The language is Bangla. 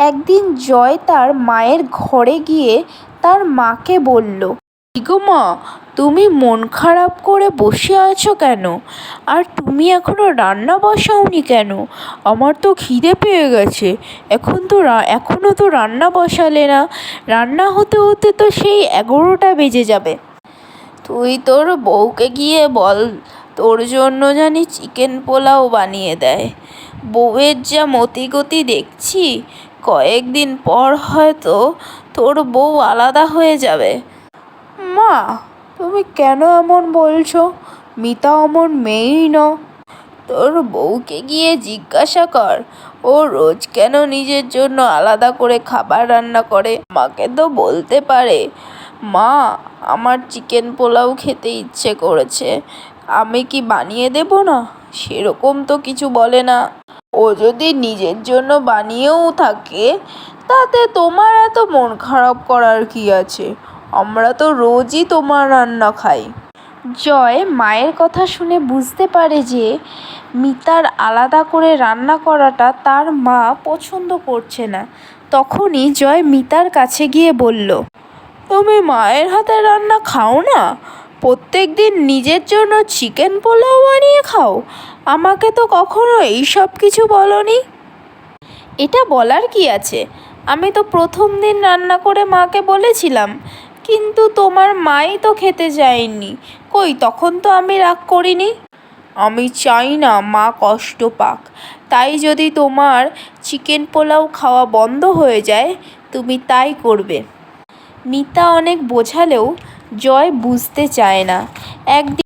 একদিন জয় তার মায়ের ঘরে গিয়ে তার মাকে বলল, "কি গো মা, তুমি মন খারাপ করে বসে আছো কেন? আর তুমি এখনো রান্না বসাওনি কেন? আমার তো খিদে পেয়ে গেছে। এখনো তো রান্না বসালে না। রান্না হতে হতে তো সেই 11টা বেজে যাবে। তুই তোর বউকে গিয়ে বল তোর জন্য জানি চিকেন পোলাও বানিয়ে দেয়। বউয়ের যা মতিগতি দেখছি, কয়েকদিন পর হয়তো তোর বউ আলাদা হয়ে যাবে।" মা, তুমি কেন এমন বলছো? মিতা অমন মেয়েই ন। তোর বউকে গিয়ে জিজ্ঞাসা কর, ও রোজ কেন নিজের জন্য আলাদা করে খাবার রান্না করে। মাকে তো বলতে পারে, মা, আমার চিকেন পোলাও খেতে ইচ্ছে করেছে, আমি কি বানিয়ে দেব না? সেরকম তো কিছু বলে না। ও যদি নিজের জন্য বানিয়েও থাকে, তাতে তোমার এত মন খারাপ করার কি আছে? আমরা তো রোজই তোমার রান্না খাই। জয় মায়ের কথা শুনে বুঝতে পারে যে মিতার আলাদা করে রান্না করাটা তার মা পছন্দ করছে না। তখনই জয় মিতার কাছে গিয়ে বলল, তুমি মায়ের হাতের রান্না খাও না? প্রত্যেক দিন নিজের জন্য চিকেন পোলাও বানিয়ে খাও। আমাকে তো কখনো এইসব কিছু বলনি। এটা বলার কি আছে? আমি তো প্রথম দিন রান্না করে মাকে বলেছিলাম, কিন্তু তোমার মাই তো খেতে চায়নি। কই, তখন তো আমি রাগ করিনি। আমি চাই না মা কষ্ট পাক, তাই যদি তোমার চিকেন পোলাও খাওয়া বন্ধ হয়ে যায়, তুমি তাই করবে। মিতা অনেক বোঝালেও জয় বুঝতে চায় না। একদিন